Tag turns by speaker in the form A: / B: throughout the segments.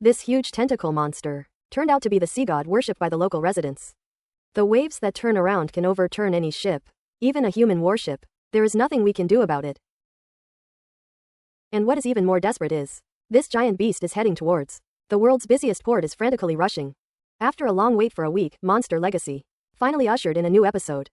A: This huge tentacle monster turned out to be the sea god worshipped by the local residents. The waves that turn around can overturn any ship, even a human warship. There is nothing we can do about it. And what is even more desperate is, this giant beast is heading towards the world's busiest port is frantically rushing. After a long wait for a week, Monster Legacy finally ushered in a new episode.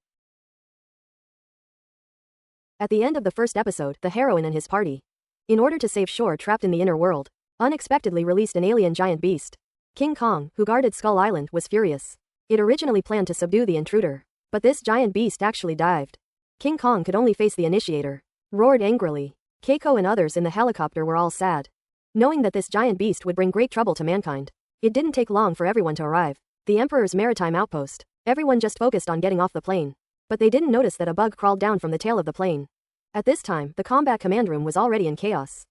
A: At the end of the first episode, the heroine and his party, in order to save Shore trapped in the inner world, unexpectedly released an alien giant beast. King Kong, who guarded Skull Island, was furious. It originally planned to subdue the intruder, but this giant beast actually dived. King Kong could only face the initiator, roared angrily. Keiko and others in the helicopter were all sad, knowing that this giant beast would bring great trouble to mankind. It didn't take long for everyone to arrive. The Emperor's maritime outpost. Everyone just focused on getting off the plane, but they didn't notice that a bug crawled down from the tail of the plane. At this time, the combat command room was already in chaos.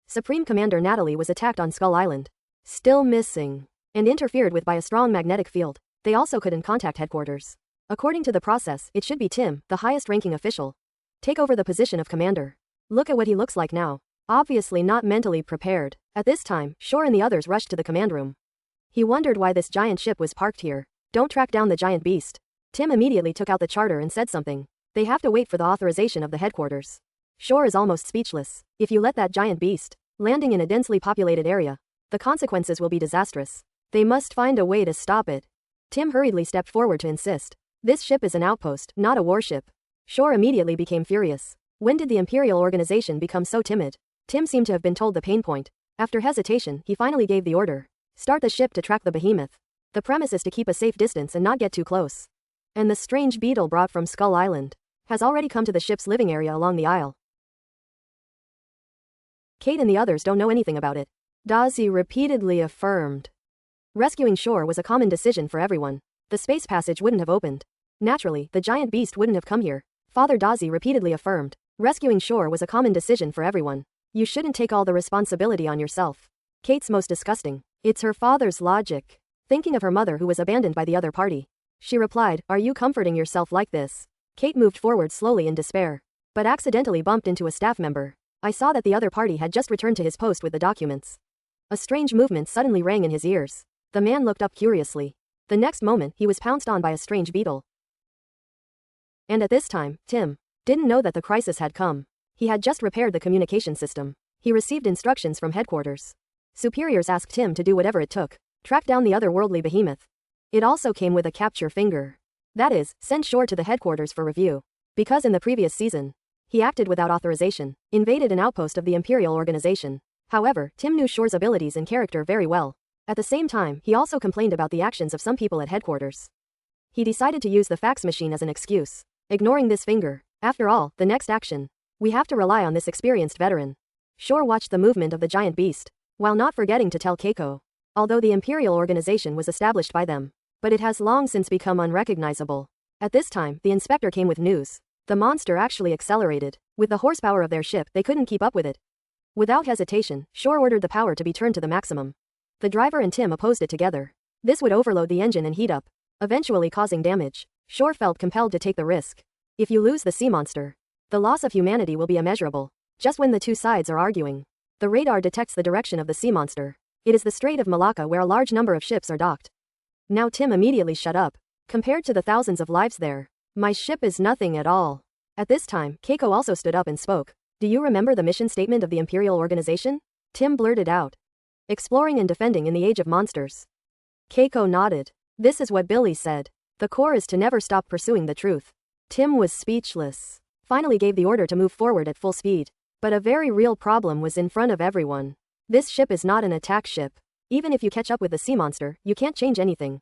A: Supreme Commander Natalie was attacked on Skull Island, still missing, and interfered with by a strong magnetic field. They also couldn't contact headquarters. According to the process, it should be Tim, the highest-ranking official, take over the position of commander. Look at what he looks like now. Obviously not mentally prepared. At this time, Shore and the others rushed to the command room. He wondered why this giant ship was parked here. Don't track down the giant beast. Tim immediately took out the charter and said something. They have to wait for the authorization of the headquarters. Shore is almost speechless. If you let that giant beast landing in a densely populated area, the consequences will be disastrous. They must find a way to stop it. Tim hurriedly stepped forward to insist. This ship is an outpost, not a warship. Shore immediately became furious. When did the Imperial Organization become so timid? Tim seemed to have been told the pain point. After hesitation, he finally gave the order. Start the ship to track the behemoth. The premise is to keep a safe distance and not get too close. And the strange beetle brought from Skull Island has already come to the ship's living area along the aisle. Kate and the others don't know anything about it. Daisy repeatedly affirmed. Rescuing Shore was a common decision for everyone. The space passage wouldn't have opened. Naturally, the giant beast wouldn't have come here. Father Daisy repeatedly affirmed. Rescuing Shore was a common decision for everyone. You shouldn't take all the responsibility on yourself. Kate's most disgusting. It's her father's logic. Thinking of her mother who was abandoned by the other party, she replied, "Are you comforting yourself like this?" Kate moved forward slowly in despair, but accidentally bumped into a staff member. I saw that the other party had just returned to his post with the documents. A strange movement suddenly rang in his ears. The man looked up curiously. The next moment, he was pounced on by a strange beetle. And at this time, Tim didn't know that the crisis had come. He had just repaired the communication system. He received instructions from headquarters. Superiors asked him to do whatever it took. Track down the otherworldly behemoth. It also came with a capture finger. That is, send Shore to the headquarters for review. Because in the previous season, he acted without authorization, invaded an outpost of the Imperial Organization. However, Tim knew Shore's abilities and character very well. At the same time, he also complained about the actions of some people at headquarters. He decided to use the fax machine as an excuse, ignoring this finger. After all, the next action. We have to rely on this experienced veteran. Shore watched the movement of the giant beast, while not forgetting to tell Keiko. Although the Imperial Organization was established by them, but it has long since become unrecognizable. At this time, the inspector came with news. The monster actually accelerated. With the horsepower of their ship, they couldn't keep up with it. Without hesitation, Shore ordered the power to be turned to the maximum. The driver and Tim opposed it together. This would overload the engine and heat up, eventually causing damage. Shore felt compelled to take the risk. If you lose the sea monster, the loss of humanity will be immeasurable. Just when the two sides are arguing, the radar detects the direction of the sea monster. It is the Strait of Malacca where a large number of ships are docked. Now Tim immediately shut up. Compared to the thousands of lives there, my ship is nothing at all. At this time, Keiko also stood up and spoke. Do you remember the mission statement of the Imperial Organization? Tim blurted out. Exploring and defending in the age of monsters. Keiko nodded. This is what Billy said. The core is to never stop pursuing the truth. Tim was speechless. Finally gave the order to move forward at full speed. But a very real problem was in front of everyone. This ship is not an attack ship. Even if you catch up with the sea monster, you can't change anything.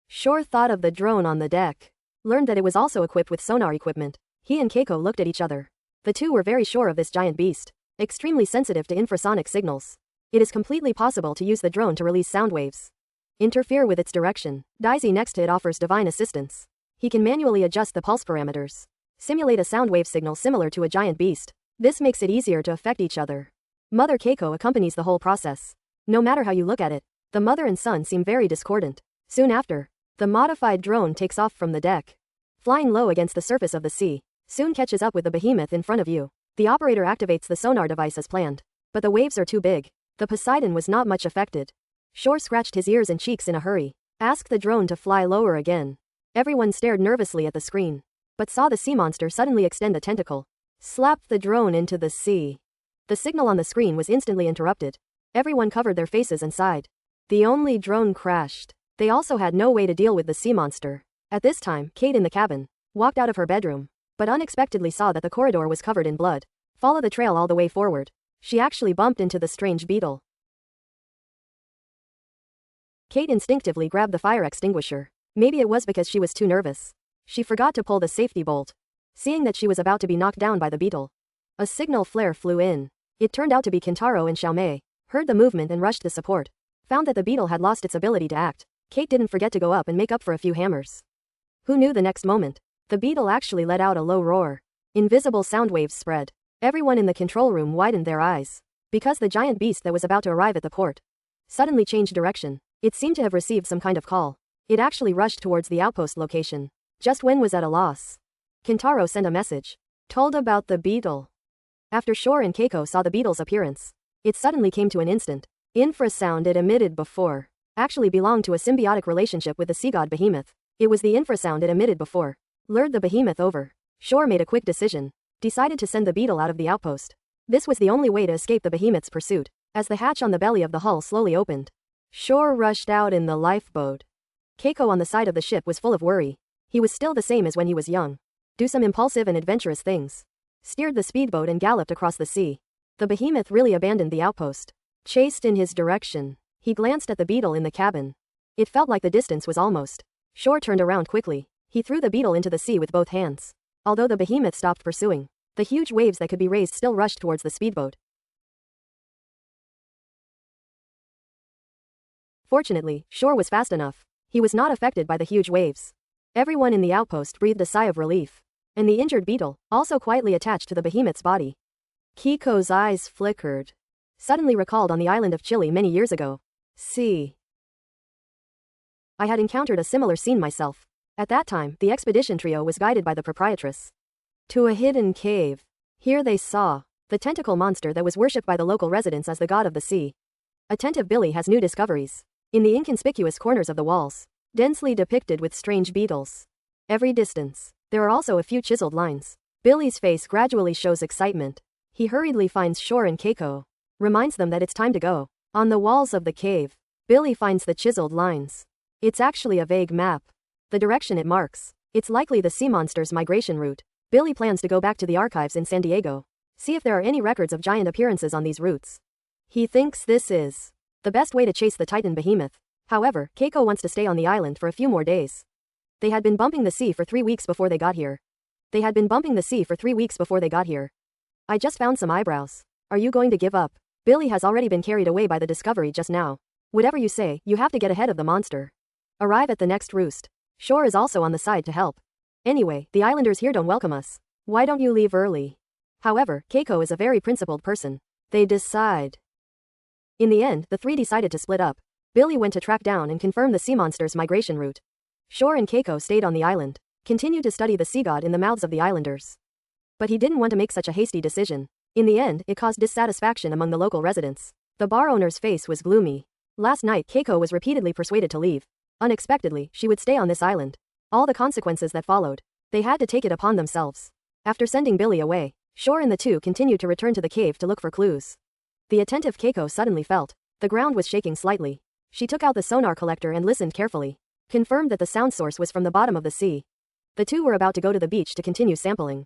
A: Shore thought of the drone on the deck. Learned that it was also equipped with sonar equipment. He and Keiko looked at each other. The two were very sure of this giant beast. Extremely sensitive to infrasonic signals. It is completely possible to use the drone to release sound waves. Interfere with its direction. Daisy next to it offers divine assistance. He can manually adjust the pulse parameters. Simulate a sound wave signal similar to a giant beast. This makes it easier to affect each other. Mother Keiko accompanies the whole process. No matter how you look at it, the mother and son seem very discordant. Soon after, the modified drone takes off from the deck. Flying low against the surface of the sea, soon catches up with the behemoth in front of you. The operator activates the sonar device as planned. But the waves are too big. The Poseidon was not much affected. Shore scratched his ears and cheeks in a hurry. Asked the drone to fly lower again. Everyone stared nervously at the screen, but saw the sea monster suddenly extend a tentacle. Slapped the drone into the sea. The signal on the screen was instantly interrupted. Everyone covered their faces and sighed. The only drone crashed. They also had no way to deal with the sea monster. At this time, Kate in the cabin walked out of her bedroom, but unexpectedly saw that the corridor was covered in blood. Follow the trail all the way forward. She actually bumped into the strange beetle. Kate instinctively grabbed the fire extinguisher. Maybe it was because she was too nervous. She forgot to pull the safety bolt. Seeing that she was about to be knocked down by the beetle, a signal flare flew in. It turned out to be Kintaro and Xiaomei. Heard the movement and rushed to support. Found that the beetle had lost its ability to act. Kate didn't forget to go up and make up for a few hammers. Who knew the next moment? The beetle actually let out a low roar. Invisible sound waves spread. Everyone in the control room widened their eyes. Because the giant beast that was about to arrive at the port suddenly changed direction. It seemed to have received some kind of call. It actually rushed towards the outpost location. Just when was at a loss. Kintaro sent a message. Told about the beetle. After Shore and Keiko saw the beetle's appearance, it suddenly came to an instant. Infrasound it emitted before actually belonged to a symbiotic relationship with the sea god behemoth. It was the infrasound it emitted before lured the behemoth over. Shore made a quick decision. Decided to send the beetle out of the outpost. This was the only way to escape the behemoth's pursuit. As the hatch on the belly of the hull slowly opened, Shore rushed out in the lifeboat. Keiko on the side of the ship was full of worry. He was still the same as when he was young. Do some impulsive and adventurous things. Steered the speedboat and galloped across the sea. The behemoth really abandoned the outpost. Chased in his direction. He glanced at the beetle in the cabin. It felt like the distance was almost. Shore turned around quickly. He threw the beetle into the sea with both hands. Although the behemoth stopped pursuing, the huge waves that could be raised still rushed towards the speedboat. Fortunately, Shore was fast enough. He was not affected by the huge waves. Everyone in the outpost breathed a sigh of relief. And the injured beetle, also quietly attached to the behemoth's body. Keiko's eyes flickered. Suddenly recalled on the island of Chile many years ago. See. I had encountered a similar scene myself. At that time, the expedition trio was guided by the proprietress to a hidden cave. Here they saw the tentacle monster that was worshipped by the local residents as the god of the sea. Attentive Billy has new discoveries. In the inconspicuous corners of the walls, densely depicted with strange beetles. Every distance, there are also a few chiseled lines. Billy's face gradually shows excitement. He hurriedly finds Shore and Keiko. Reminds them that it's time to go. On the walls of the cave, Billy finds the chiseled lines. It's actually a vague map. The direction it marks. It's likely the sea monster's migration route. Billy plans to go back to the archives in San Diego. See if there are any records of giant appearances on these routes. He thinks this is the best way to chase the Titan behemoth. However, Keiko wants to stay on the island for a few more days. They had been bumping the sea for 3 weeks before they got here. I just found some eyebrows. Are you going to give up? Billy has already been carried away by the discovery just now. Whatever you say, you have to get ahead of the monster. Arrive at the next roost. Shore is also on the side to help. Anyway, the islanders here don't welcome us. Why don't you leave early? However, Keiko is a very principled person. They decide. In the end, the three decided to split up. Billy went to track down and confirm the sea monster's migration route. Shore and Keiko stayed on the island, continued to study the sea god in the mouths of the islanders. But he didn't want to make such a hasty decision. In the end, it caused dissatisfaction among the local residents. The bar owner's face was gloomy. Last night, Keiko was repeatedly persuaded to leave. Unexpectedly, she would stay on this island. All the consequences that followed, they had to take it upon themselves. After sending Billy away, Shore and the two continued to return to the cave to look for clues. The attentive Keiko suddenly felt the ground was shaking slightly. She took out the sonar collector and listened carefully. Confirmed that the sound source was from the bottom of the sea. The two were about to go to the beach to continue sampling.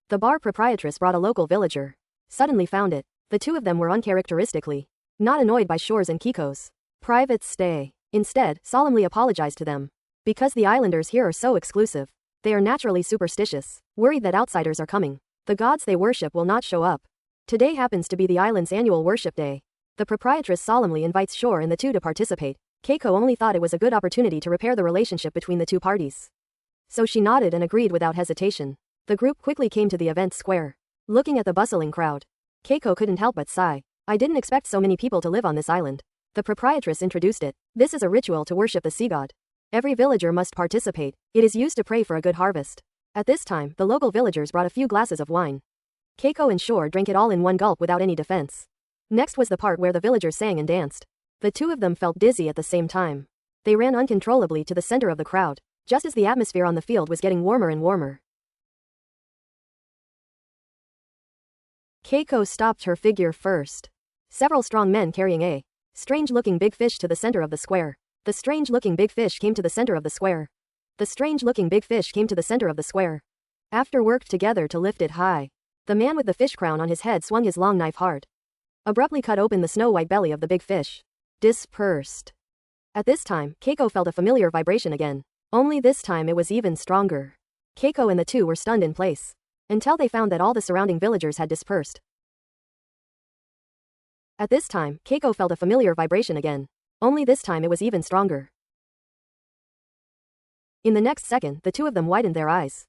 A: The bar proprietress brought a local villager. Suddenly found it. The two of them were uncharacteristically not annoyed by Shore's and Keiko's private stay. Instead, solemnly apologized to them. Because the islanders here are so exclusive, they are naturally superstitious, worried that outsiders are coming. The gods they worship will not show up. Today happens to be the island's annual worship day. The proprietress solemnly invites Shore and the two to participate. Keiko only thought it was a good opportunity to repair the relationship between the two parties. So she nodded and agreed without hesitation. The group quickly came to the event square. Looking at the bustling crowd, Keiko couldn't help but sigh. I didn't expect so many people to live on this island. The proprietress introduced it. This is a ritual to worship the sea god. Every villager must participate. It is used to pray for a good harvest. At this time, the local villagers brought a few glasses of wine. Keiko and Shore drank it all in one gulp without any defense. Next was the part where the villagers sang and danced. The two of them felt dizzy at the same time. They ran uncontrollably to the center of the crowd, just as the atmosphere on the field was getting warmer and warmer. Keiko stopped her figure first. Several strong men carrying a strange-looking big fish to the center of the square. The strange-looking big fish came to the center of the square. The strange-looking big fish came to the center of the square. After worked together to lift it high. The man with the fish crown on his head swung his long knife hard. Abruptly cut open the snow-white belly of the big fish. Dispersed. At this time, Keiko felt a familiar vibration again. Only this time it was even stronger. Keiko and the two were stunned in place. Until they found that all the surrounding villagers had dispersed. At this time, Keiko felt a familiar vibration again. Only this time it was even stronger. In the next second, the two of them widened their eyes.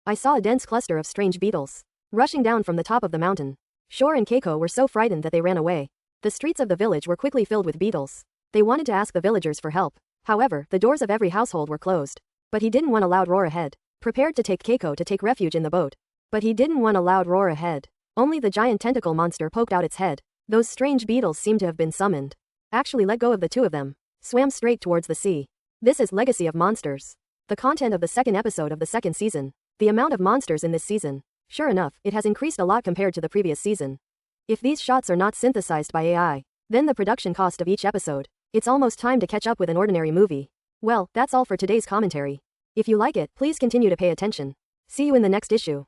A: I saw a dense cluster of strange beetles rushing down from the top of the mountain. Shore and Keiko were so frightened that they ran away. The streets of the village were quickly filled with beetles. They wanted to ask the villagers for help. However, the doors of every household were closed. But he didn't want a loud roar ahead. Prepared to take Keiko to take refuge in the boat. But he didn't want a loud roar ahead. Only the giant tentacle monster poked out its head. Those strange beetles seemed to have been summoned. Actually let go of the two of them. Swam straight towards the sea. This is Legacy of Monsters. The content of the second episode of the second season. The amount of monsters in this season. Sure enough, it has increased a lot compared to the previous season. If these shots are not synthesized by AI, then the production cost of each episode. It's almost time to catch up with an ordinary movie. Well, that's all for today's commentary. If you like it, please continue to pay attention. See you in the next issue.